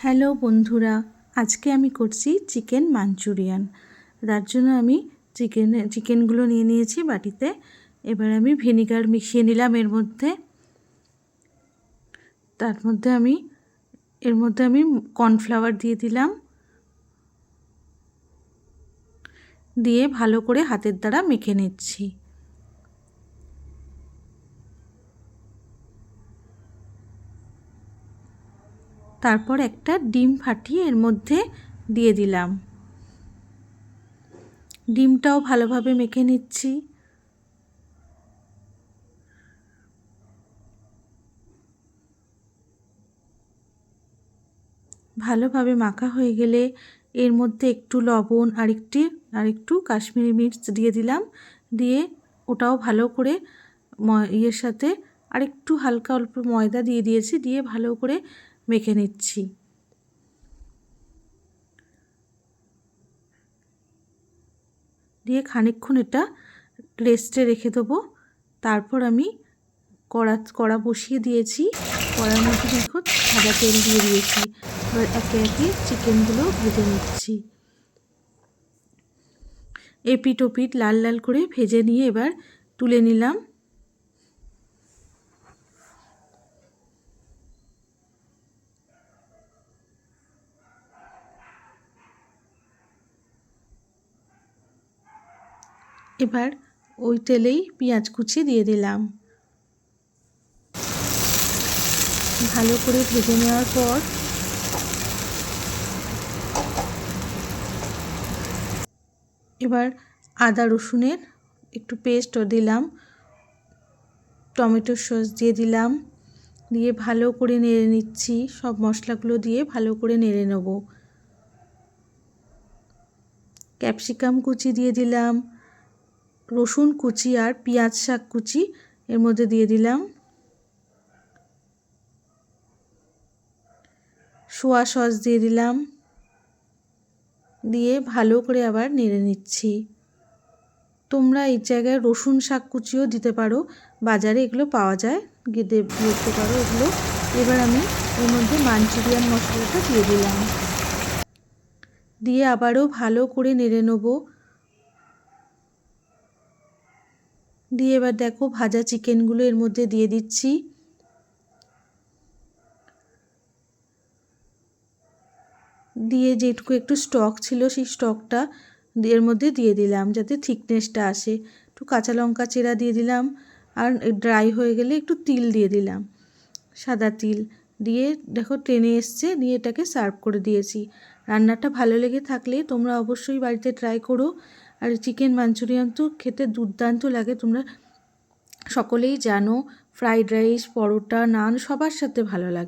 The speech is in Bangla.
হ্যালো বন্ধুরা, আজকে আমি করছি চিকেন মাঞ্চুরিয়ান। তার জন্য আমি চিকেনগুলো নিয়ে নিয়েছি বাটিতে। এবার আমি ভিনিগার মিশিয়ে নিলাম এর মধ্যে। এর মধ্যে আমি কর্নফ্লাওয়ার দিয়ে দিলাম, দিয়ে ভালো করে হাতের দ্বারা মেখে নিচ্ছি। তারপর একটা ডিম ফাটিয়ে এর মধ্যে দিয়ে দিলাম। ডিমটাও ভালোভাবে মেখে নিচ্ছি। ভালোভাবে মাখা হয়ে গেলে এর মধ্যে একটু লবণ আর একটু কাশ্মীরি মির্চ দিয়ে দিলাম। দিয়ে ওটাও ভালো করে এর সাথে আরেকটু হালকা অল্প ময়দা দিয়ে দিয়েছি, দিয়ে ভালো করে মেখে নিচ্ছি। দিয়ে খানিকক্ষণ এটা রেস্টে রেখে দেবো। তারপর আমি কড়া বসিয়ে দিয়েছি। কড়ার মধ্যে দেখো সাদা তেল দিয়ে দিয়েছি। এবার একে একে চিকেনগুলো ভেজে নিচ্ছি। এপিট ওপিট লাল লাল করে ভেজে নিয়ে এবার তুলে নিলাম। এবার ওই তেলেই পেঁয়াজ কুচি দিয়ে দিলাম। ভালো করে ভেজে নেওয়ার পর এবার আদা রসুনের একটু পেস্টও দিলাম, টমেটো সস দিয়ে দিলাম। দিয়ে ভালো করে নেড়ে নিচ্ছি। সব মশলাগুলো দিয়ে ভালো করে নেড়ে নেব। ক্যাপসিকাম কুচি দিয়ে দিলাম, রসুন কুচি আর পেঁয়াজ শাক কুচি এর মধ্যে দিয়ে দিলাম। সোয়া সস দিয়ে দিলাম, দিয়ে ভালো করে আবার নেড়ে নিচ্ছি। তোমরা এই জায়গায় রসুন শাক কুচিও দিতে পারো, বাজারে এগুলো পাওয়া যায়, গিয়ে দেখতে পারো এগুলো। এবার আমি এর মধ্যে মাঞ্চুরিয়ান মশলাটা দিয়ে দিলাম, দিয়ে আবারও ভালো করে নেড়ে নেব। দিয়ে এবার দেখো ভাজা চিকেনগুলো এর মধ্যে দিয়ে দিচ্ছি। দিয়ে যেটুকু একটু স্টক ছিল সেই স্টকটা এর মধ্যে দিয়ে দিলাম, যাতে থিকনেসটা আসে। একটু কাঁচা লঙ্কা চেরা দিয়ে দিলাম, আর ড্রাই হয়ে গেলে একটু তিল দিয়ে দিলাম, সাদা তিল। দিয়ে দেখো টেনে এসছে, দিয়ে এটাকে সার্ভ করে দিয়েছি। রান্নাটা ভালো লেগে থাকলে তোমরা অবশ্যই বাড়িতে ট্রাই করো। আর চিকেন মাঞ্চুরিয়ান তো খেতে দুর্দান্ত লাগে, তোমরা সকলেই জানো। ফ্রাইড রাইস, পরোটা, নান সবার সাথে ভালো লাগে।